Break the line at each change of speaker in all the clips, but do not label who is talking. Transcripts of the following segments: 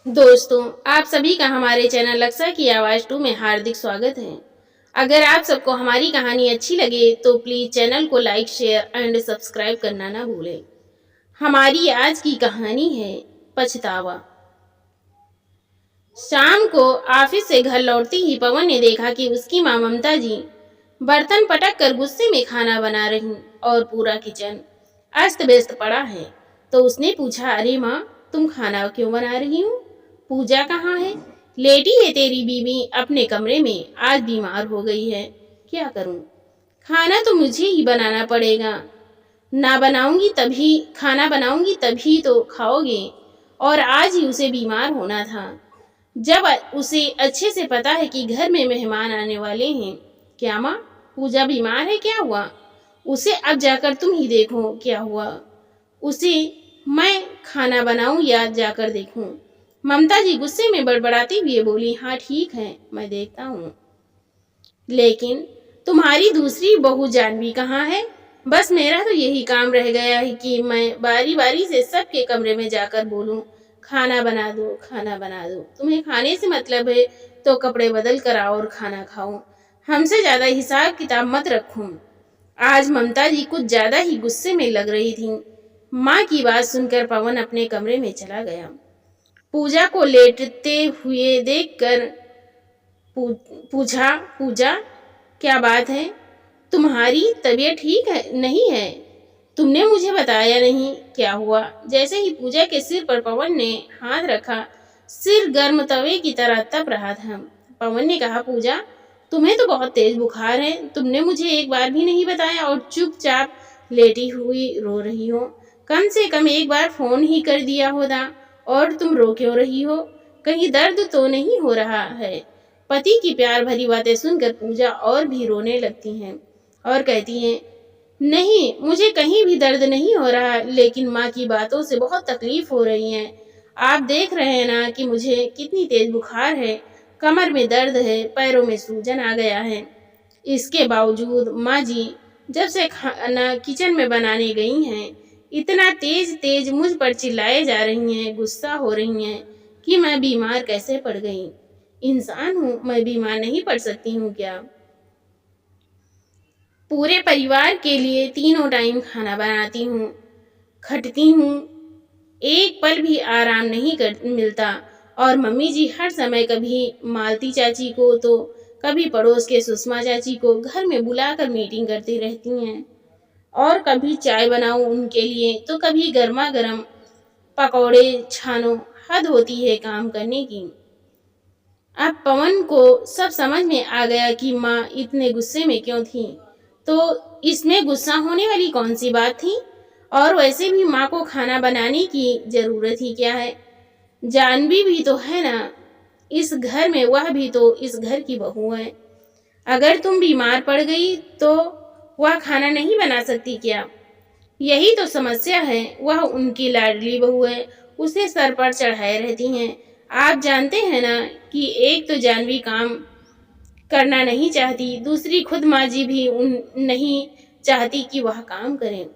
दोस्तों, आप सभी का हमारे चैनल लक्ष्य की आवाज 2 में हार्दिक स्वागत है। अगर आप सबको हमारी कहानी अच्छी लगे तो प्लीज चैनल को लाइक, शेयर एंड सब्सक्राइब करना ना भूलें। हमारी आज की कहानी है पछतावा। शाम को ऑफिस से घर लौटते ही पवन ने देखा कि उसकी माँ ममता जी बर्तन पटक कर गुस्से में खाना बना रही और पूरा किचन अस्त व्यस्त पड़ा है। तो उसने पूछा, अरे माँ, तुम खाना क्यों बना रही हो? पूजा कहाँ है? लेटी है तेरी बीवी अपने कमरे में, आज बीमार हो गई है। क्या करूं? खाना तो मुझे ही बनाना पड़ेगा। खाना बनाऊंगी तभी तो खाओगे, और आज ही उसे बीमार होना था, जब उसे अच्छे से पता है कि घर में मेहमान आने वाले हैं। क्या माँ, पूजा बीमार है? क्या हुआ उसे? अब जाकर तुम ही देखो क्या हुआ उसे। मैं खाना बनाऊं या जाकर देखूं? ममता जी गुस्से में बड़बड़ाती हुए बोली, हाँ ठीक है, मैं देखता हूँ। लेकिन तुम्हारी दूसरी बहू जानवी कहाँ है? बस मेरा तो यही काम रह गया है कि मैं बारी बारी से सबके कमरे में जाकर बोलूं, खाना बना दो, खाना बना दो। तुम्हें खाने से मतलब है तो कपड़े बदल कर आओ और खाना खाओ। हमसे ज्यादा हिसाब किताब मत रखो। आज ममता जी कुछ ज्यादा ही गुस्से में लग रही थी। माँ की बात सुनकर पवन अपने कमरे में चला गया। पूजा को लेटते हुए देखकर पूछा, पूजा क्या बात है? तुम्हारी तबीयत ठीक है नहीं है? तुमने मुझे बताया नहीं, क्या हुआ? जैसे ही पूजा के सिर पर पवन ने हाथ रखा, सिर गर्म तवे की तरह तप रहा था। पवन ने कहा, पूजा तुम्हें तो बहुत तेज बुखार है, तुमने मुझे एक बार भी नहीं बताया और चुपचाप लेटी हुई रो रही हो। कम से कम एक बार फोन ही कर दिया होता। और तुम रो क्यों रही हो? कहीं दर्द तो नहीं हो रहा है? पति की प्यार भरी बातें सुनकर पूजा और भी रोने लगती हैं और कहती हैं, नहीं, मुझे कहीं भी दर्द नहीं हो रहा, लेकिन माँ की बातों से बहुत तकलीफ हो रही है। आप देख रहे हैं ना कि मुझे कितनी तेज बुखार है, कमर में दर्द है, पैरों में सूजन आ गया है। इसके बावजूद माँ जी जब से खाना किचन में बनाने गई हैं, इतना तेज तेज मुझ पर चिल्लाए जा रही हैं, गुस्सा हो रही हैं कि मैं बीमार कैसे पड़ गई। इंसान हूँ, मैं बीमार नहीं पड़ सकती हूँ क्या? पूरे परिवार के लिए तीनों टाइम खाना बनाती हूँ, खटती हूँ, एक पल भी आराम नहीं मिलता। और मम्मी जी हर समय कभी मालती चाची को तो कभी पड़ोस के सुषमा चाची को घर में बुलाकर मीटिंग करती रहती हैं। और कभी चाय बनाऊं उनके लिए तो कभी गर्मा गर्म पकौड़े छानो। हद होती है काम करने की। अब पवन को सब समझ में आ गया कि माँ इतने गुस्से में क्यों थी। तो इसमें गुस्सा होने वाली कौन सी बात थी? और वैसे भी माँ को खाना बनाने की जरूरत ही क्या है? जानवी भी तो है ना इस घर में, वह भी तो इस घर की बहू है। अगर तुम बीमार पड़ गई तो वह खाना नहीं बना सकती क्या? यही तो समस्या है। वह उनकी लाडली बहू है, उसे सर पर चढ़ाए रहती हैं। आप जानते हैं ना कि एक तो जानवी काम करना नहीं चाहती, दूसरी खुद माँ जी भी नहीं चाहती कि वह काम करें।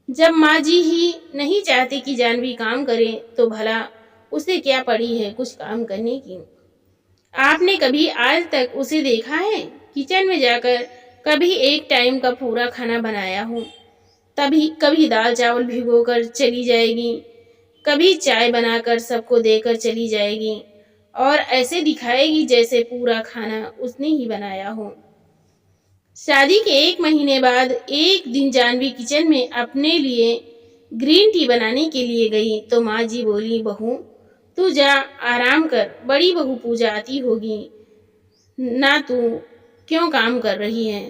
जब माँ जी ही नहीं चाहती कि जानवी काम करे तो भला उसे क्या पड़ी है कुछ काम करने की? आपने कभी आज तक उसे देखा है किचन में जाकर कभी एक टाइम का पूरा खाना बनाया हो? तभी कभी दाल चावल भिगोकर चली जाएगी, कभी चाय बनाकर सबको देकर चली जाएगी और ऐसे दिखाएगी जैसे पूरा खाना उसने ही बनाया हो। शादी के 1 महीने बाद एक दिन जानवी किचन में अपने लिए ग्रीन टी बनाने के लिए गई तो माँ जी बोली, बहू तू जा आराम कर, बड़ी बहू पूजा आती होगी ना, तू क्यों काम कर रही है?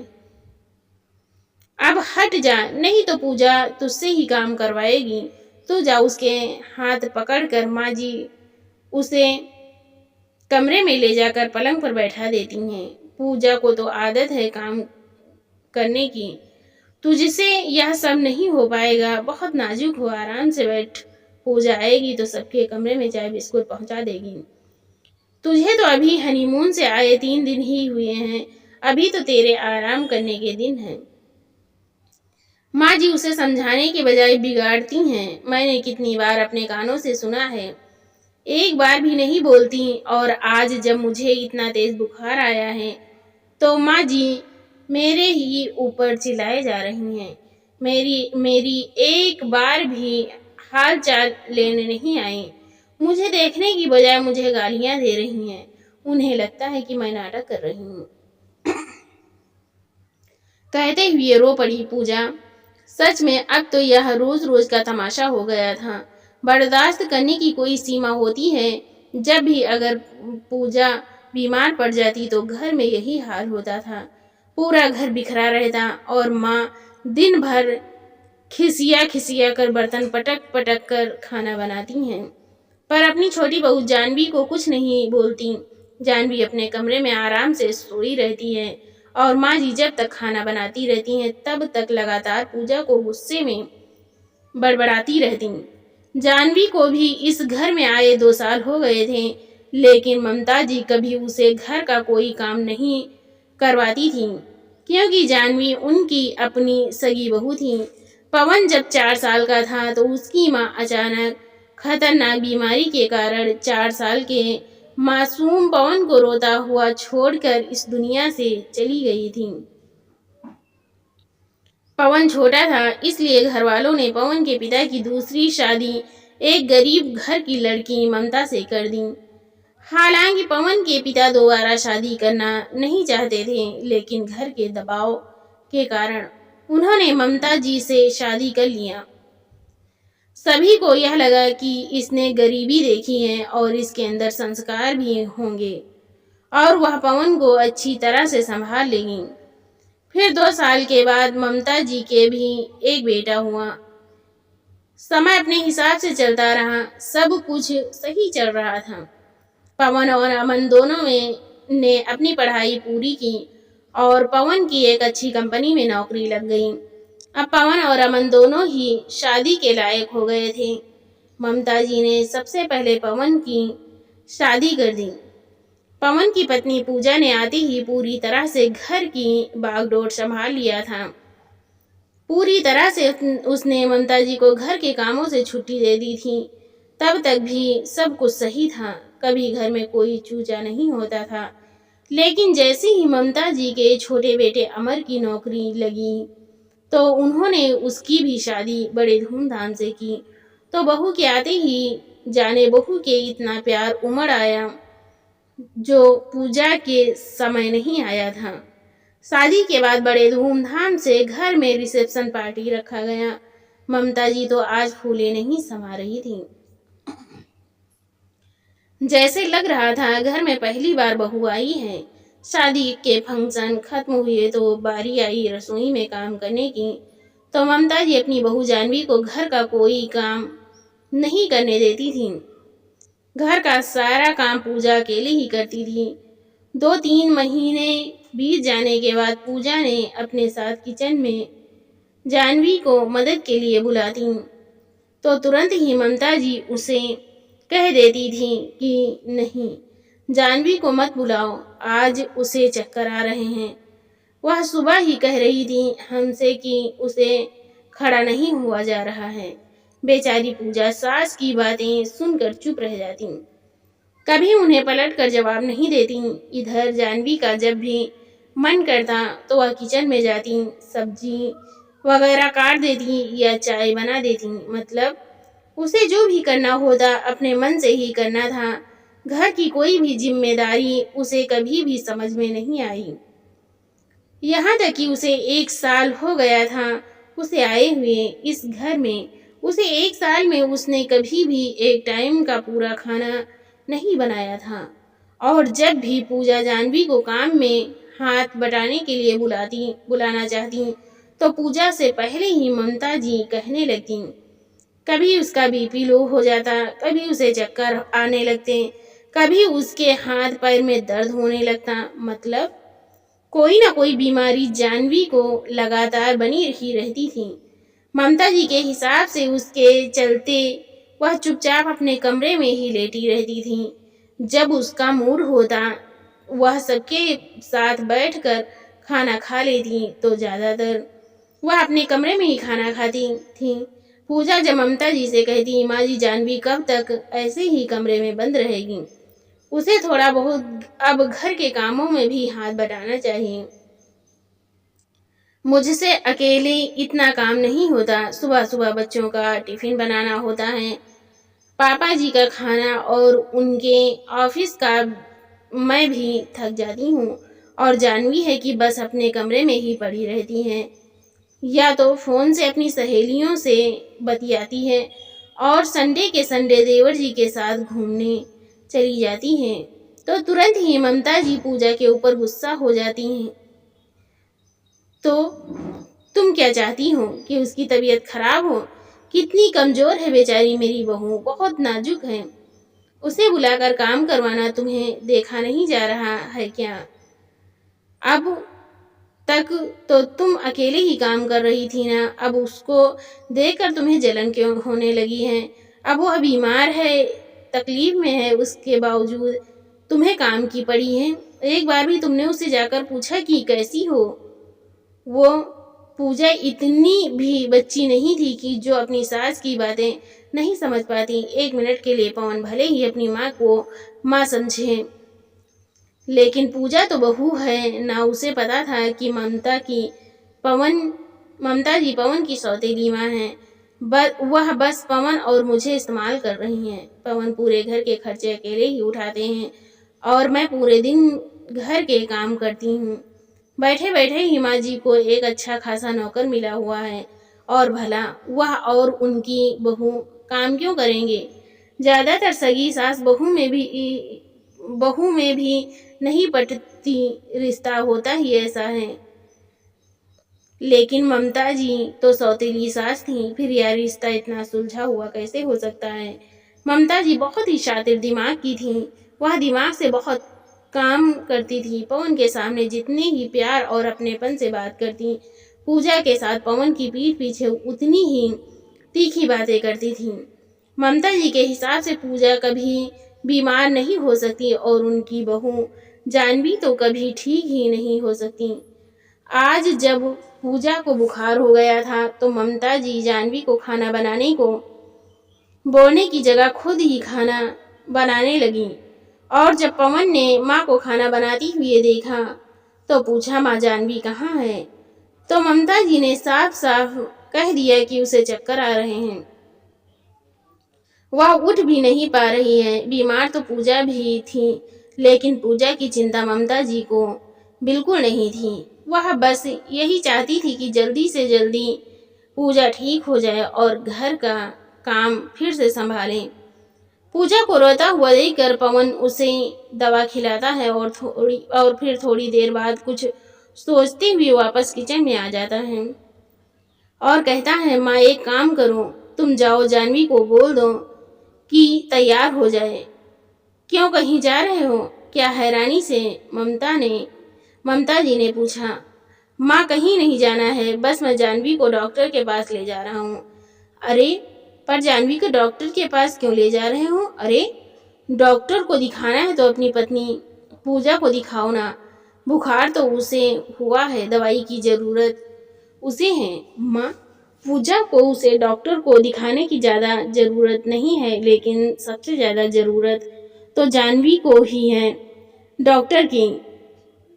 अब हट जा, नहीं तो पूजा तुझसे ही काम करवाएगी। तू जा। उसके हाथ पकड़कर माँ जी उसे कमरे में ले जाकर पलंग पर बैठा देती हैं। पूजा को तो आदत है काम करने की, तुझसे यह सब नहीं हो पाएगा। बहुत नाजुक हो, आराम से बैठ। पूजा आएगी तो सबके कमरे में चाय बिस्कुट पहुंचा देगी। तुझे तो अभी हनीमून से आए 3 दिन ही हुए हैं, अभी तो तेरे आराम करने के दिन हैं। माँ जी उसे समझाने के बजाय बिगाड़ती हैं। मैंने कितनी बार अपने कानों से सुना है एक बार भी नहीं बोलती, और आज जब मुझे इतना तेज बुखार आया है तो माँ जी मेरे ही ऊपर चिल्लाए जा रही हैं। मेरी मेरी एक बार भी हाल चाल लेने नहीं आई। मुझे देखने की बजाय मुझे गालियां दे रही हैं। उन्हें लगता है कि मैं नाटक कर रही हूँ। कहते हुए रो पड़ी पूजा। सच में अब तो यह रोज रोज का तमाशा हो गया था। बर्दाश्त करने की कोई सीमा होती है। जब भी अगर पूजा बीमार पड़ जाती तो घर में यही हाल होता था। पूरा घर बिखरा रहता और माँ दिन भर खिसिया खिसिया कर बर्तन पटक पटक कर खाना बनाती हैं, पर अपनी छोटी बहू जानवी को कुछ नहीं बोलती। जानवी अपने कमरे में आराम से सोई रहती है और माँ जी जब तक खाना बनाती रहती हैं तब तक लगातार पूजा को गुस्से में बड़बड़ाती रहती। जानवी को भी इस घर में आए 2 साल हो गए थे, लेकिन ममता जी कभी उसे घर का कोई काम नहीं करवाती थी, क्योंकि जानवी उनकी अपनी सगी बहू थी। पवन जब 4 साल का था तो उसकी माँ अचानक खतरनाक बीमारी के कारण 4 साल के मासूम पवन को रोता हुआ छोड़कर इस दुनिया से चली गई थी। पवन छोटा था, इसलिए घर वालों ने पवन के पिता की दूसरी शादी एक गरीब घर की लड़की ममता से कर दी। हालांकि पवन के पिता दोबारा शादी करना नहीं चाहते थे, लेकिन घर के दबाव के कारण उन्होंने ममता जी से शादी कर लिया। सभी को यह लगा कि इसने गरीबी देखी है और इसके अंदर संस्कार भी होंगे और वह पवन को अच्छी तरह से संभाल लेगी। फिर 2 साल के बाद ममता जी के भी एक बेटा हुआ। समय अपने हिसाब से चलता रहा, सब कुछ सही चल रहा था। पवन और अमन दोनों ने अपनी पढ़ाई पूरी की और पवन की एक अच्छी कंपनी में नौकरी लग गई। अब पवन और अमन दोनों ही शादी के लायक हो गए थे। ममता जी ने सबसे पहले पवन की शादी कर दी। पवन की पत्नी पूजा ने आते ही पूरी तरह से घर की बागडोर संभाल लिया था। पूरी तरह से उसने ममता जी को घर के कामों से छुट्टी दे दी थी। तब तक भी सब कुछ सही था, कभी घर में कोई चूचा नहीं होता था। लेकिन जैसे ही ममता जी के छोटे बेटे अमर की नौकरी लगी तो उन्होंने उसकी भी शादी बड़े धूमधाम से की। तो बहू के आते ही जाने बहू के इतना प्यार उमड़ आया जो पूजा के समय नहीं आया था। शादी के बाद बड़े धूमधाम से घर में रिसेप्शन पार्टी रखा गया। ममता जी तो आज फूले नहीं समा रही थी। जैसे लग रहा था घर में पहली बार बहू आई है। शादी के फंक्शन खत्म हुए तो बारी आई रसोई में काम करने की। तो ममता जी अपनी बहू जानवी को घर का कोई काम नहीं करने देती थी। घर का सारा काम पूजा अकेले ही करती थी। 2-3 महीने बीत जाने के बाद पूजा ने अपने साथ किचन में जानवी को मदद के लिए बुलाती तो तुरंत ही ममता जी उसे कह देती थी कि नहीं, जानवी को मत बुलाओ, आज उसे चक्कर आ रहे हैं। वह सुबह ही कह रही थी हमसे कि उसे खड़ा नहीं हुआ जा रहा है। बेचारी पूजा सास की बातें सुनकर चुप रह जाती, कभी उन्हें पलट कर जवाब नहीं देती। इधर जानवी का जब भी मन करता तो वह किचन में जाती, सब्जी वगैरह काट देती या चाय बना देती। मतलब उसे जो भी करना होता अपने मन से ही करना था। घर की कोई भी जिम्मेदारी उसे कभी भी समझ में नहीं आई। यहाँ तक कि उसे 1 साल हो गया था उसे आए हुए इस घर में। उसे 1 साल में उसने कभी भी एक टाइम का पूरा खाना नहीं बनाया था। और जब भी पूजा जानवी को काम में हाथ बटाने के लिए बुलाना चाहती तो पूजा से पहले ही ममता जी कहने लगती। कभी उसका बीपी लो हो जाता, कभी उसे चक्कर आने लगते, कभी उसके हाथ पैर में दर्द होने लगता। मतलब कोई ना कोई बीमारी जानवी को लगातार बनी ही रहती थी। ममता जी के हिसाब से उसके चलते वह चुपचाप अपने कमरे में ही लेटी रहती थी। जब उसका मूड होता वह सबके साथ बैठकर खाना खा लेती तो ज़्यादातर वह अपने कमरे में ही खाना खाती थी। पूजा जब ममता जी से कहती, माँ जी जानवी कब तक ऐसे ही कमरे में बंद रहेगी, उसे थोड़ा बहुत अब घर के कामों में भी हाथ बटाना चाहिए। मुझसे अकेले इतना काम नहीं होता। सुबह सुबह बच्चों का टिफिन बनाना होता है, पापा जी का खाना और उनके ऑफिस का। मैं भी थक जाती हूँ और जानवी है कि बस अपने कमरे में ही पड़ी रहती है, या तो फोन से अपनी सहेलियों से बतियाती है और संडे के संडे देवर जी के साथ घूमने चली जाती हैं। तो तुरंत ही ममता जी पूजा के ऊपर गुस्सा हो जाती हैं। तो तुम क्या चाहती हो कि उसकी तबीयत खराब हो? कितनी कमजोर है बेचारी मेरी बहू, बहुत नाजुक है। उसे बुलाकर काम करवाना तुम्हें देखा नहीं जा रहा है क्या? अब तक तो तुम अकेले ही काम कर रही थी ना, अब उसको देखकर तुम्हें जलन क्यों होने लगी है? अब वह बीमार है, तकलीफ में है, उसके बावजूद तुम्हें काम की पड़ी है। एक बार भी तुमने उससे जाकर पूछा कि कैसी हो? वो पूजा इतनी भी बच्ची नहीं थी कि जो अपनी सास की बातें नहीं समझ पाती। एक मिनट के लिए पवन भले ही अपनी माँ को माँ समझे, लेकिन पूजा तो बहू है ना। उसे पता था कि ममता जी पवन की सौतेली माँ है। वह बस पवन और मुझे इस्तेमाल कर रही हैं। पवन पूरे घर के खर्चे अकेले ही उठाते हैं और मैं पूरे दिन घर के काम करती हूँ। बैठे बैठे ही माँ जी को एक अच्छा खासा नौकर मिला हुआ है, और भला वह और उनकी बहू काम क्यों करेंगे? ज्यादातर सगी सास बहू में भी नहीं पटती, रिश्ता होता ही ऐसा है। लेकिन ममता जी तो सौतेली सास थी, फिर यह रिश्ता इतना सुलझा हुआ कैसे हो सकता है? ममता जी बहुत ही शातिर दिमाग की थी, वह दिमाग से बहुत काम करती थी। पवन के सामने जितने ही प्यार और अपनेपन से बात करती, पूजा के साथ पवन की पीठ पीछे उतनी ही तीखी बातें करती थी। ममता जी के हिसाब से पूजा कभी बीमार नहीं हो सकती और उनकी बहू जानवी तो कभी ठीक ही नहीं हो सकती। आज जब पूजा को बुखार हो गया था तो ममता जी जानवी को खाना बनाने को बोलने की जगह खुद ही खाना बनाने लगी, और जब पवन ने माँ को खाना बनाती हुए देखा तो पूछा, माँ जानवी कहाँ है? तो ममता जी ने साफ साफ कह दिया कि उसे चक्कर आ रहे हैं, वह उठ भी नहीं पा रही है। बीमार तो पूजा भी थी, लेकिन पूजा की चिंता ममता जी को बिल्कुल नहीं थी। वह बस यही चाहती थी कि जल्दी से जल्दी पूजा ठीक हो जाए और घर का काम फिर से संभालें। पूजा को रोता हुआ देखकर पवन उसे दवा खिलाता है और फिर थोड़ी देर बाद कुछ सोचते हुए वापस किचन में आ जाता है और कहता है, माँ एक काम करो, तुम जाओ जानवी को बोल दो कि तैयार हो जाए। क्यों, कहीं जा रहे हो क्या? हैरानी से ममता जी ने पूछा। माँ कहीं नहीं जाना है, बस मैं जानवी को डॉक्टर के पास ले जा रहा हूँ। अरे पर जानवी को डॉक्टर के पास क्यों ले जा रहे हो? अरे डॉक्टर को दिखाना है तो अपनी पत्नी पूजा को दिखाओ ना, बुखार तो उसे हुआ है, दवाई की जरूरत उसे है। माँ, पूजा को उसे डॉक्टर को दिखाने की ज्यादा जरूरत नहीं है, लेकिन सबसे ज्यादा जरूरत तो जानवी को ही है डॉक्टर की,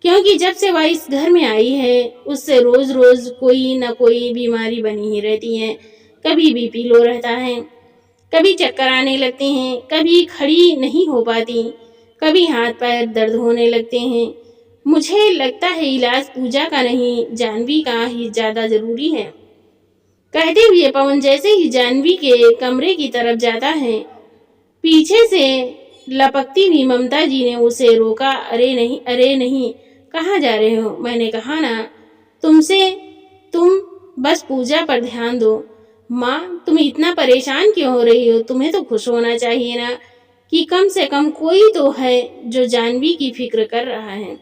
क्योंकि जब से वह इस घर में आई है उससे रोज रोज कोई न कोई बीमारी बनी ही रहती है। कभी बीपी लो रहता है, कभी चक्कर आने लगते हैं, कभी खड़ी नहीं हो पाती, कभी हाथ पैर दर्द होने लगते हैं। मुझे लगता है इलाज पूजा का नहीं, जानवी का ही ज्यादा जरूरी है। कहते हुए पवन जैसे ही जानवी के कमरे की तरफ जाता है, पीछे से लपकती हुई ममता जी ने उसे रोका। अरे नहीं, कहाँ जा रहे हो? मैंने कहा ना तुमसे, तुम बस पूजा पर ध्यान दो। माँ, तुम इतना परेशान क्यों हो रही हो? तुम्हें तो खुश होना चाहिए ना कि कम से कम कोई तो है जो जानवी की फिक्र कर रहा है।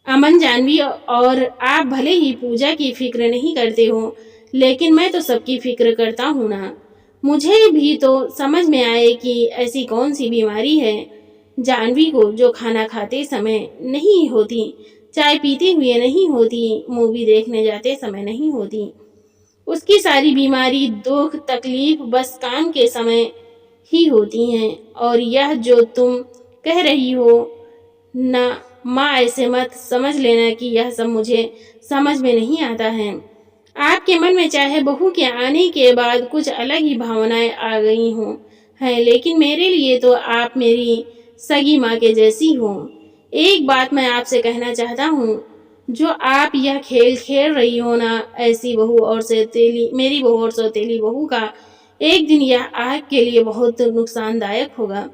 अमन, जानवी और आप भले ही पूजा की फिक्र नहीं करते हो, लेकिन मैं तो सबकी फिक्र करता हूँ ना। मुझे भी तो समझ में आए कि ऐसी कौन सी बीमारी है जानवी को जो खाना खाते समय नहीं होती, चाय पीते हुए नहीं होती, मूवी देखने जाते समय नहीं होती। اس کی ساری بیماری، دکھ، تکلیف بس کام کے سمے ہی ہوتی ہیں۔ اور یہ جو تم کہہ رہی ہو نہ ماں، ایسے مت سمجھ لینا کہ یہ سب مجھے سمجھ میں نہیں آتا ہے۔ آپ کے من میں چاہے بہو کے آنے کے بعد کچھ الگ ہی بھاونائیں آ گئی ہوں ہیں، لیکن میرے لیے تو آپ میری سگی ماں کے جیسی ہو۔ ایک بات میں آپ سے کہنا چاہتا ہوں، جو آپ یہ کھیل کھیل رہی ہو نا، ایسی بہو اور سوتیلی، میری بہو اور سوتیلی بہو کا ایک دن یہ آپ کے لیے بہت نقصان دائق ہوگا۔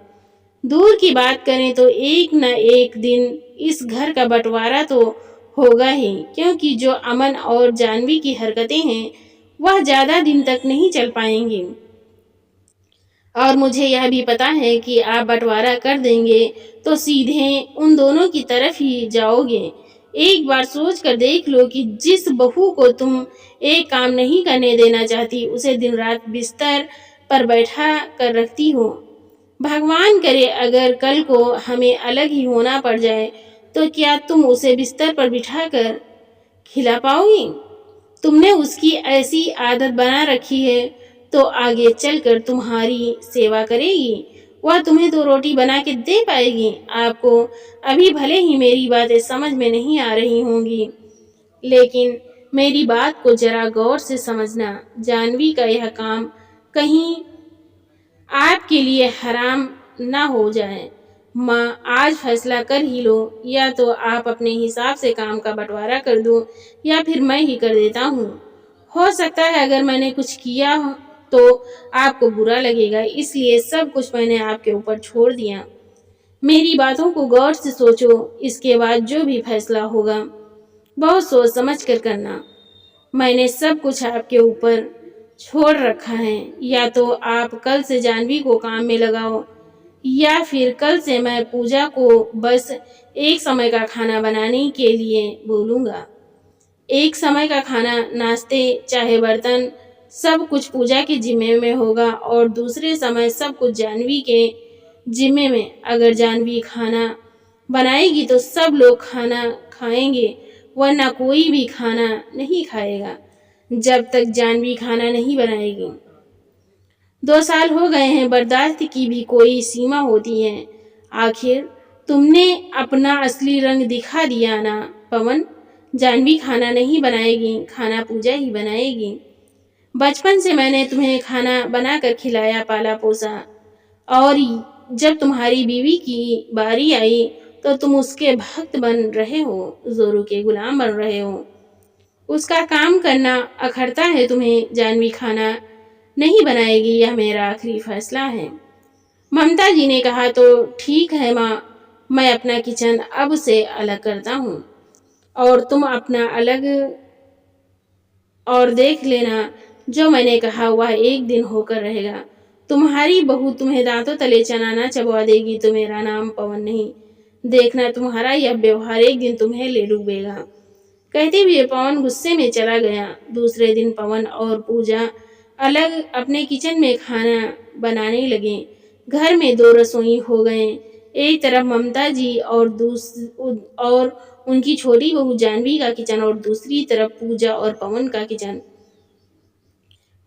دور کی بات کریں تو ایک نہ ایک دن اس گھر کا بٹوارا تو ہوگا ہی، کیونکہ جو امن اور جانوی کی حرکتیں ہیں وہ زیادہ دن تک نہیں چل پائیں گی، اور مجھے یہ بھی پتا ہے کہ آپ بٹوارا کر دیں گے تو سیدھے ان دونوں کی طرف ہی جاؤ گے۔ ایک بار سوچ کر دیکھ لو کہ جس بہو کو تم ایک کام نہیں کرنے دینا چاہتی، اسے دن رات بستر پر بیٹھا کر رکھتی ہو۔ بھگوان کرے اگر کل کو ہمیں الگ ہی ہونا پڑ جائے تو کیا تم اسے بستر پر بٹھا کر کھلا پاؤ گی؟ تم نے اس کی ایسی عادت بنا رکھی ہے تو آگے چل کر تمہاری سیوا کرے گی، وہ تمہیں تو روٹی بنا کے دے پائے گی۔ آپ کو ابھی بھلے ہی میری باتیں سمجھ میں نہیں آ رہی ہوں گی، لیکن میری بات کو ذرا غور سے سمجھنا، جانوی کا یہ کام کہیں آپ کے لیے حرام نہ ہو جائے۔ ماں، آج فیصلہ کر ہی لو، یا تو آپ اپنے حساب سے کام کا بٹوارا کر دو یا پھر میں ہی کر دیتا ہوں۔ ہو سکتا ہے اگر میں نے کچھ کیا تو آپ کو برا لگے گا، اس لیے سب کچھ میں نے آپ کے اوپر چھوڑ دیا۔ میری باتوں کو غور سے سوچو، اس کے بعد جو بھی فیصلہ ہوگا بہت سوچ سمجھ کر کرنا۔ میں نے سب کچھ آپ کے اوپر چھوڑ رکھا ہے، یا تو آپ کل سے جانوی کو کام میں لگاؤ، یا پھر کل سے میں پوجا کو بس ایک سمے کا کھانا بنانے کے لیے بولوں گا۔ ایک سمے کا کھانا، ناشتے، چاہے برتن، سب کچھ پوجا کے ذمے میں ہوگا، اور دوسرے سمے سب کچھ جانوی کے ذمے میں۔ اگر جانوی کھانا بنائے گی تو سب لوگ کھانا کھائیں گے، ورنہ کوئی بھی کھانا نہیں کھائے گا جب تک جانوی کھانا نہیں بنائے گی۔ 2 سال ہو گئے ہیں، برداشت کی بھی کوئی سیما ہوتی ہے۔ آخر تم نے اپنا اصلی رنگ دکھا دیا نا پون، جانوی کھانا نہیں بنائے گی، کھانا پوجا ہی بنائے گی۔ بچپن سے میں نے تمہیں کھانا بنا کر کھلایا، پالا پوسا، اور جب تمہاری بیوی کی باری آئی تو تم اس کے بھکت بن رہے ہو، زوروں کے غلام بن رہے ہو۔ اس کا کام کرنا اکھڑتا ہے تمہیں، جانوی کھانا نہیں بنائے گی، یہ میرا آخری فیصلہ ہے۔ ممتا جی نے کہا، تو ٹھیک ہے ماں، میں اپنا کچن اب سے الگ کرتا ہوں، اور تم اپنا الگ، اور دیکھ لینا جو میں نے کہا وہ ایک دن ہو کر رہے گا۔ تمہاری بہو تمہیں دانتوں تلے چنا نہ چبوا دے گی تو میرا نام پون نہیں، دیکھنا تمہارا یہ بیوہار ایک دن تمہیں لے ڈوبے گا۔ کہتے ہوئے پون غصے میں چلا گیا۔ دوسرے دن پون اور پوجا الگ اپنے کچن میں کھانا بنانے لگے۔ گھر میں 2 رسوئی ہو گئیں، ایک طرف ممتا جی اور ان کی چھوٹی بہو جانوی کا کچن، اور دوسری طرف پوجا اور پون کا کچن۔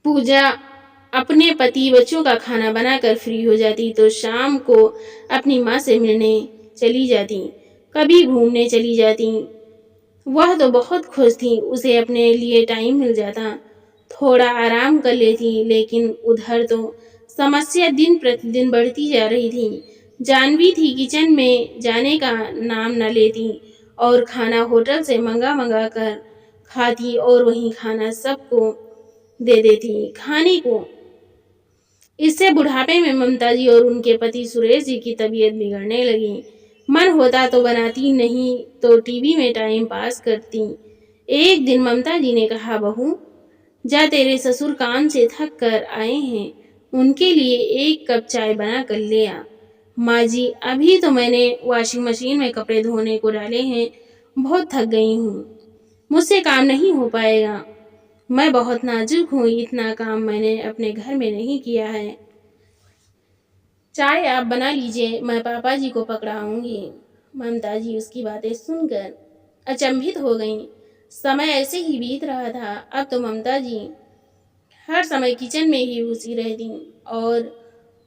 پوجا اپنے پتی بچوں کا کھانا بنا کر فری ہو جاتی تو شام کو اپنی ماں سے ملنے چلی جاتی، کبھی گھومنے چلی جاتی۔ وہ تو بہت خوش تھی، اسے اپنے لیے ٹائم مل جاتا، تھوڑا آرام کر لیتی، لیکن ادھر تو سمسیا دن پرتی دن بڑھتی جا رہی تھی۔ جانوی تھی کچن میں جانے کا نام نہ لیتی، اور کھانا ہوٹل سے منگا کر کھاتی، اور وہی کھانا سب کو دے دیتی کھانے کو۔ اس سے بڑھاپے میں ممتا جی اور ان کے پتی سریش جی کی طبیعت بگڑنے لگی۔ من ہوتا تو بناتی، نہیں تو ٹی وی میں ٹائم پاس کرتی۔ ایک دن ممتا جی نے کہا، بہو جا، تیرے سسر کام سے تھک کر آئے ہیں، ان کے لیے 1 کپ چائے بنا کر لے آ۔ ماں جی، ابھی تو میں نے واشنگ مشین میں کپڑے دھونے کو ڈالے ہیں، بہت تھک گئی ہوں، مجھ سے کام نہیں ہو پائے گا، میں بہت نازک ہوں، اتنا کام میں نے اپنے گھر میں نہیں کیا ہے۔ چائے آپ بنا لیجئے، میں پاپا جی کو پکڑاؤں گی۔ ممتا جی اس کی باتیں سن کر اچنبھت ہو گئیں۔ سمے ایسے ہی بیت رہا تھا۔ اب تو ممتا جی ہر سمے کچن میں ہی گھسی رہتی اور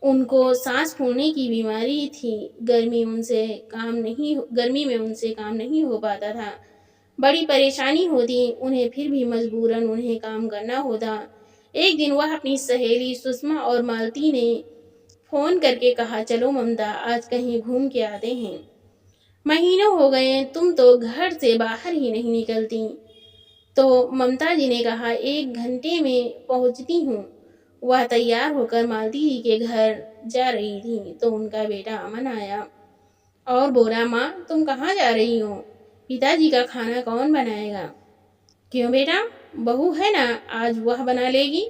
ان کو سانس پھولنے کی بیماری تھی۔ گرمی میں ان سے کام نہیں ہو پاتا تھا، بڑی پریشانی ہوتی انہیں، پھر بھی مجبوراً انہیں کام کرنا ہوتا۔ ایک دن وہ اپنی سہیلی سشما اور مالتی نے فون کر کے کہا، چلو ممتا، آج کہیں گھوم کے آتے ہیں، مہینوں ہو گئے تم تو گھر سے باہر ہی نہیں نکلتی۔ تو ممتا جی نے کہا، 1 گھنٹے میں پہنچتی ہوں۔ وہ تیار ہو کر مالتی جی کے گھر جا رہی تھی تو ان کا بیٹا امن آیا اور بولا، ماں تم کہاں جا رہی ہو؟ پتا جی کا کھانا کون بنائے گا؟ کیوں بیٹا، بہو ہے نا، آج وہ بنا لے گی،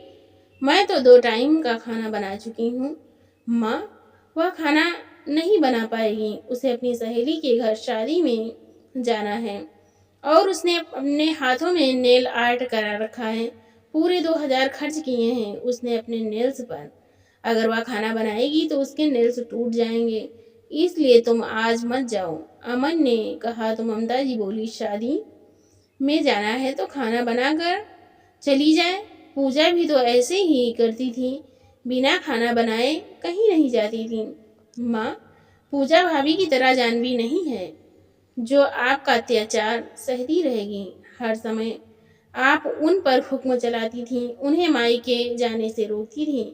میں تو 2 ٹائم کا کھانا بنا چکی ہوں۔ ماں، وہ کھانا نہیں بنا پائے گی، اسے اپنی سہیلی کے گھر شادی میں جانا ہے اور اس نے اپنے ہاتھوں میں نیل آرٹ کرا رکھا ہے، پورے 2000 خرچ کیے ہیں اس نے اپنے نیلز پر، اگر وہ کھانا بنائے گی تو اس کے نیلز ٹوٹ جائیں گے، اس لیے تم آج مت جاؤ۔ امن نے کہا تو ممتا جی بولی، شادی میں جانا ہے تو کھانا بنا کر چلی جائے، پوجا بھی تو ایسے ہی کرتی تھی، بنا کھانا بنائے کہیں نہیں جاتی تھی۔ ماں، پوجا بھابھی کی طرح جانوی نہیں ہے جو آپ کا اتیاچار سہتی رہے گی، ہر سمے آپ ان پر حکم چلاتی تھیں، انہیں مائکے جانے سے روکتی تھیں،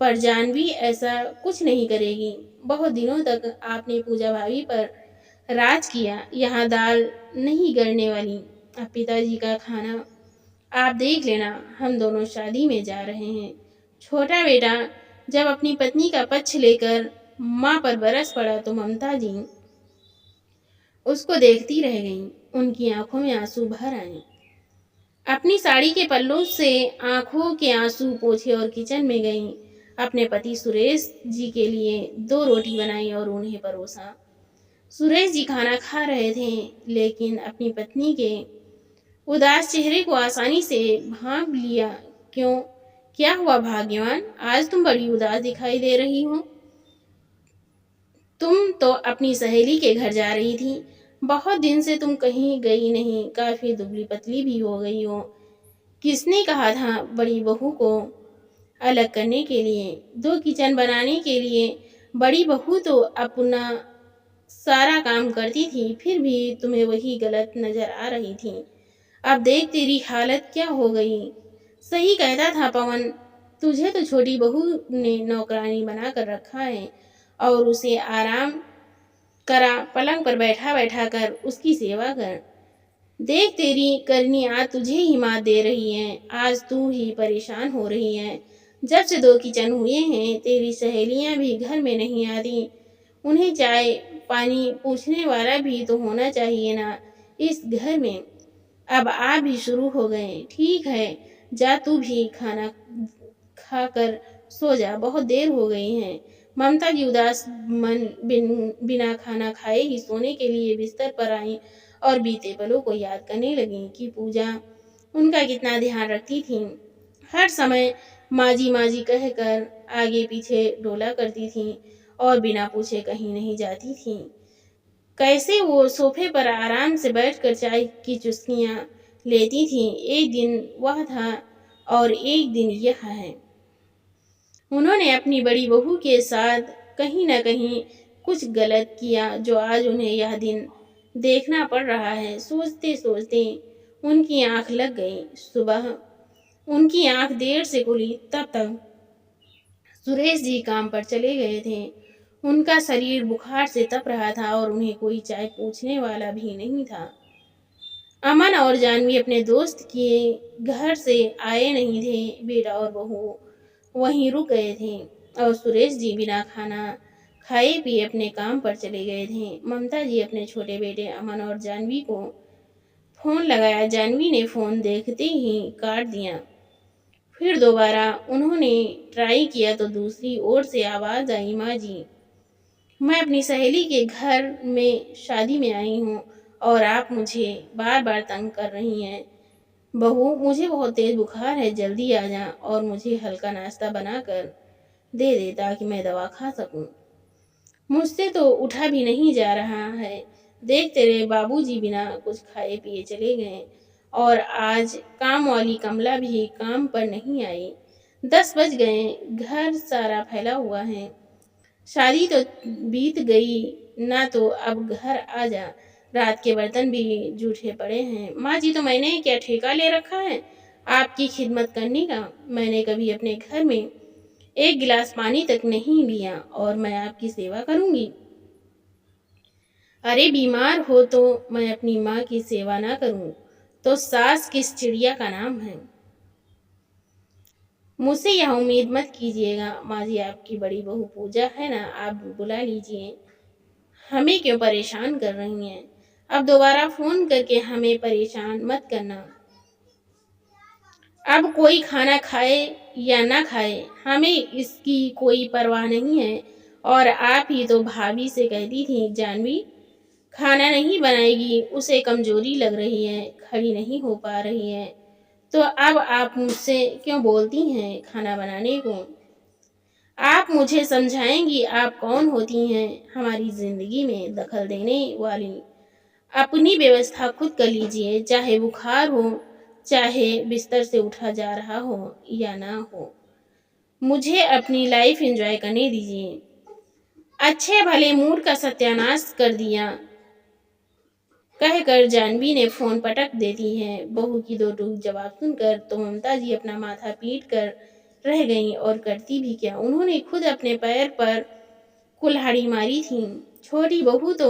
پر جانوی ایسا کچھ نہیں کرے گی۔ بہت دنوں تک آپ نے پوجا بھابھی پر راج کیا، یہاں دال نہیں گلنے والی، اب پتا جی کا کھانا آپ دیکھ لینا، ہم دونوں شادی میں جا رہے ہیں۔ چھوٹا بیٹا جب اپنی پتنی کا پچھ لے کر ماں پر برس پڑا تو ممتا جی اس کو دیکھتی رہ گئیں، ان کی آنکھوں میں آنسو بھر آئے، اپنی ساڑی کے پلوں سے آنکھوں کے آنسو پوچھے اور کچن میں گئیں، اپنے پتی سریش جی کے لیے 2 روٹی بنائی اور انہیں پروسا۔ سریش جی کھانا کھا رہے تھے لیکن اپنی پتنی کے اداس چہرے کو آسانی سے بھانپ لیا۔ کیا ہوا بھاگیوان، آج تم بڑی اداس دکھائی دے رہی ہو، تم تو اپنی سہیلی کے گھر جا رہی تھی، بہت دن سے تم کہیں گئی نہیں، کافی دبلی پتلی بھی ہو گئی ہو۔ کس نے کہا تھا بڑی بہو کو الگ کرنے کے لیے، 2 کچن بنانے کے لیے؟ بڑی بہو تو اپنا سارا کام کرتی تھی، پھر بھی تمہیں وہی غلط نظر آ رہی تھی، اب دیکھ تیری حالت کیا ہو گئی۔ صحیح کہتا تھا پون، تجھے تو چھوٹی بہو نے نوکرانی بنا کر رکھا ہے اور اسے آرام کرا، پلنگ پر بیٹھا بیٹھا کر اس کی سیوا کر، دیکھ تیری کرنی آج تجھے ہی مات دے رہی ہے، آج تو ہی پریشان ہو رہی ہے۔ جب سے 2 کچن ہوئے ہیں تیری سہیلیاں بھی گھر میں نہیں آتی، انہیں چائے پانی پوچھنے والا بھی تو ہونا چاہیے نا اس گھر میں، اب آپ بھی شروع ہو گئے، ٹھیک ہے جا تو بھی کھانا کھا کر سو جا، بہت دیر ہو گئی ہے۔ ممتا جی اداس من بنا کھانا کھائے ہی سونے کے لیے بستر پر آئیں اور بیتے پلوں کو یاد کرنے لگیں کہ پوجا ان کا کتنا دھیان رکھتی تھی، ہر سمے ماں جی کہہ کر آگے پیچھے ڈولا کرتی تھی اور بنا پوچھے کہیں نہیں جاتی تھی، کیسے وہ صوفے پر آرام سے بیٹھ کر چائے کی چسکیاں لیتی تھی۔ ایک دن وہ تھا اور ایک دن یہ ہے، انہوں نے اپنی بڑی بہو کے ساتھ کہیں نہ کہیں کچھ غلط کیا جو آج انہیں یہ دن دیکھنا پڑ رہا ہے۔ سوچتے سوچتے ان کی آنکھ لگ گئی، صبح ان کی آنکھ دیر سے کھلی، تب تک سریش جی کام پر چلے گئے تھے، ان کا شریر بخار سے تپ رہا تھا اور انہیں کوئی چائے پوچھنے والا بھی نہیں تھا۔ امن اور جانوی اپنے دوست کے گھر سے آئے نہیں تھے، بیٹا اور بہو وہیں رک گئے تھے اور سریش جی بنا کھانا کھائے پیے اپنے کام پر چلے گئے تھے۔ ممتا جی اپنے چھوٹے بیٹے امن اور جانوی کو فون لگایا، جانوی نے فون دیکھتے ہی کاٹ دیا، پھر دوبارہ انہوں نے ٹرائی کیا تو دوسری اور سے آواز آئی، ماں جی میں اپنی سہیلی کے گھر میں شادی میں آئی ہوں اور آپ مجھے بار بار تنگ کر رہی ہیں، بہو مجھے بہت تیز بخار ہے، جلدی آ جا اور مجھے ہلکا ناشتہ بنا کر دے دے تاکہ میں دوا کھا سکوں، مجھ سے تو اٹھا بھی نہیں جا رہا ہے، دیکھ تیرے بابو جی بنا کچھ کھائے پیے چلے گئے اور آج کام والی کملا بھی کام پر نہیں آئی، 10 बज गए, घर सारा फैला हुआ है। शादी तो बीत गई ना, तो अब घर आ जा, रात के बर्तन भी जूठे पड़े हैं। माँ जी, तो मैंने क्या ठेका ले रखा है आपकी खिदमत करने का? मैंने कभी अपने घर में एक गिलास पानी तक नहीं लिया और मैं आपकी सेवा करूंगी? अरे बीमार हो तो मैं अपनी माँ की सेवा ना करूं तो सास किस चिड़िया का नाम है? मुझसे यह उम्मीद मत कीजिएगा। माँ जी, आपकी बड़ी बहू पूजा है ना, आप बुला लीजिए। हमें क्यों परेशान कर रही हैं? अब दोबारा फोन करके हमें परेशान मत करना। अब कोई खाना खाए या ना खाए, हमें इसकी कोई परवाह नहीं है। और आप ही तो भाभी से कहती थी, जानवी खाना नहीं बनाएगी, उसे कमजोरी लग रही है, खड़ी नहीं हो पा रही है। तो अब आप मुझसे क्यों बोलती हैं खाना बनाने को? आप मुझे समझाएंगी आप कौन होती हैं हमारी जिंदगी में दखल देने वाली? अपनी व्यवस्था खुद कर लीजिए, चाहे बुखार हो, चाहे बिस्तर से उठा जा रहा हो या ना हो। मुझे अपनी लाइफ एंजॉय करने दीजिए। अच्छे भले मूड का सत्यानाश कर दिया, कहकर जानवी ने फोन पटक देती है। बहू की दो टूक जवाब सुनकर तो ममता जी अपना माथा पीट कर रह गईं, और करती भी क्या। उन्होंने खुद अपने पैर पर कुल्हाड़ी मारी थी। छोटी बहू तो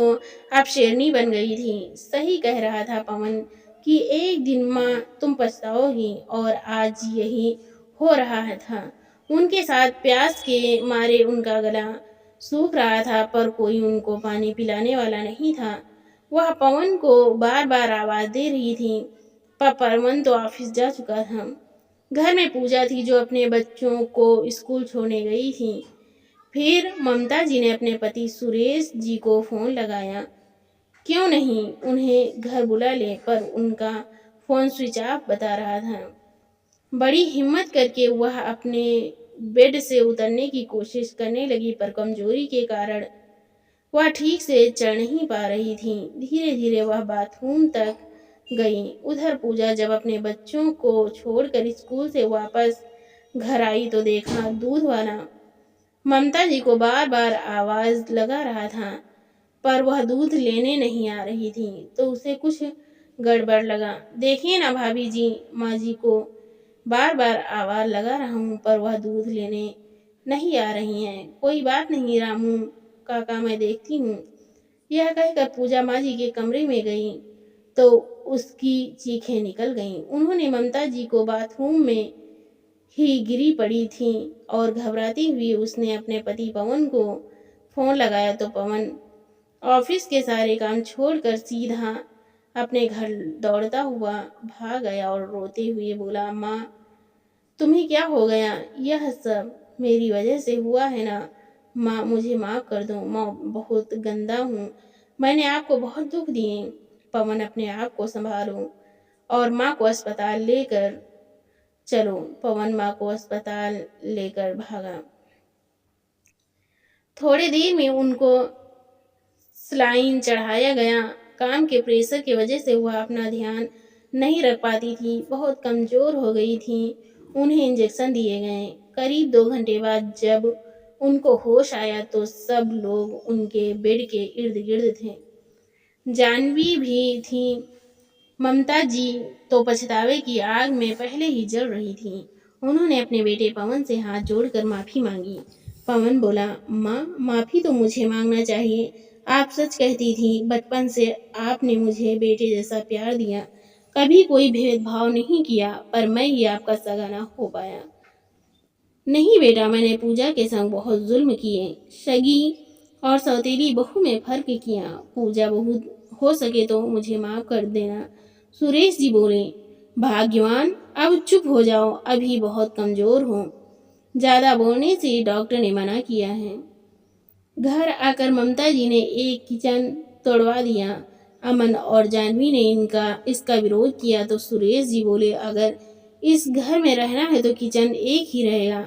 अब शेरनी बन गई थी। सही कह रहा था पवन कि एक दिन माँ तुम पछताओगी, और आज यही हो रहा था। उनके साथ प्यास के मारे उनका गला सूख रहा था, पर कोई उनको पानी पिलाने वाला नहीं था। वह पवन को बार बार आवाज दे रही थी, पर पवन तो ऑफिस जा चुका था। घर में पूजा थी, जो अपने बच्चों को स्कूल छोड़ने गई थी। फिर ममता जी ने अपने पति सुरेश जी को फोन लगाया। क्यों नहीं उन्हें घर बुला ले, पर उनका फोन स्विच ऑफ बता रहा था। बड़ी हिम्मत करके वह अपने बेड से उतरने की कोशिश करने लगी, पर कमजोरी के कारण वह ठीक से चल नहीं पा रही थी। धीरे धीरे वह बाथरूम तक गई। उधर पूजा जब अपने बच्चों को छोड़कर स्कूल से वापस घर आई तो देखा दूध वाला ममता जी को बार बार आवाज लगा रहा था, पर वह दूध लेने नहीं आ रही थी। तो उसे कुछ गड़बड़ लगा। देखिए ना भाभी जी, माँ जी को बार बार आवाज लगा रहा हूँ, पर वह दूध लेने नहीं आ रही हैं। कोई बात नहीं रामू काका, मैं देखती हूँ। यह कहकर पूजा माँ जी के कमरे में गई तो उसकी चीखें निकल गईं। उन्होंने ममता जी को बाथरूम में ही गिरी पड़ी थी, और घबराती हुई उसने अपने पति पवन को फोन लगाया तो पवन ऑफिस के सारे काम छोड़कर सीधा अपने घर दौड़ता हुआ भाग गया और रोते हुए बोला, माँ तुम्हें क्या हो गया? यह सब मेरी वजह से हुआ है ना माँ, मुझे माफ कर दो। माँ बहुत गंदा हूँ, मैंने आपको बहुत दुख दिए। पवन अपने आप को संभालो और माँ को अस्पताल लेकर चलो। पवन माँ को अस्पताल लेकर भागा। थोड़ी देर में उनको सलाइन चढ़ाया गया। काम के प्रेशर की वजह से वह अपना ध्यान नहीं रख पाती थी, बहुत कमजोर हो गई थी। उन्हें इंजेक्शन दिए गए। करीब 2 घंटे बाद जब उनको होश आया तो सब लोग उनके बेड के इर्द गिर्द थे। जानवी भी थी। ममता जी तो पछतावे की आग में पहले ही जल रही थी। उन्होंने अपने बेटे पवन से हाथ जोड़कर माफी मांगी। पवन बोला, माँ माफी तो मुझे मांगना चाहिए। आप सच कहती थी, बचपन से आपने मुझे बेटे जैसा प्यार दिया, कभी कोई भेदभाव नहीं किया, पर मैं ही आपका सगा ना हो पाया। नहीं बेटा, मैंने पूजा के संग बहुत जुल्म किए। सगी और सौतेली बहू में फर्क किया। पूजा बहू हो सके तो मुझे माफ कर देना। सुरेश जी बोले, भाग्यवान, अब चुप हो जाओ, अभी बहुत कमजोर हो। ज्यादा बोलने से डॉक्टर ने मना किया है। घर आकर ममता जी ने एक किचन तोड़वा दिया। अमन और जानवी ने इसका विरोध किया तो सुरेश जी बोले, अगर इस घर में रहना है तो किचन एक ही रहेगा,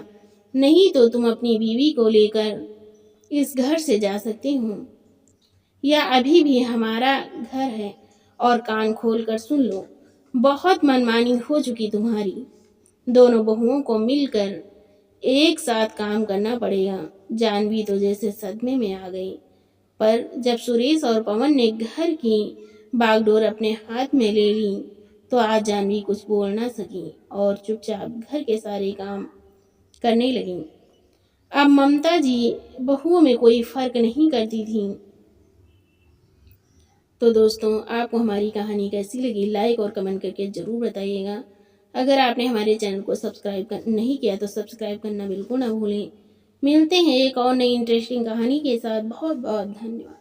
नहीं तो तुम अपनी बीवी को लेकर इस घर से जा सकते हो। यह अभी भी हमारा घर है। और कान खोल कर सुन लो, बहुत मनमानी हो चुकी तुम्हारी। दोनों बहुओं को मिलकर ایک ساتھ کام کرنا پڑے گا۔ جانوی تو جیسے صدمے میں آ گئی، پر جب سریش اور پون نے گھر کی باغ ڈور اپنے ہاتھ میں لے لی تو آج جانوی کچھ بول نہ سکی اور چپ چاپ گھر کے سارے کام کرنے لگی۔ اب ممتا جی بہوؤں میں کوئی فرق نہیں کرتی تھیں۔ تو دوستوں، آپ کو ہماری کہانی کیسی لگی؟ لائک اور کمنٹ کر کے ضرور بتائیے گا۔ اگر آپ نے ہمارے چینل کو سبسکرائب نہیں کیا تو سبسکرائب کرنا بالکل نہ بھولیں۔ ملتے ہیں ایک اور نئی انٹرسٹنگ کہانی کے ساتھ۔ بہت بہت دھنیواد۔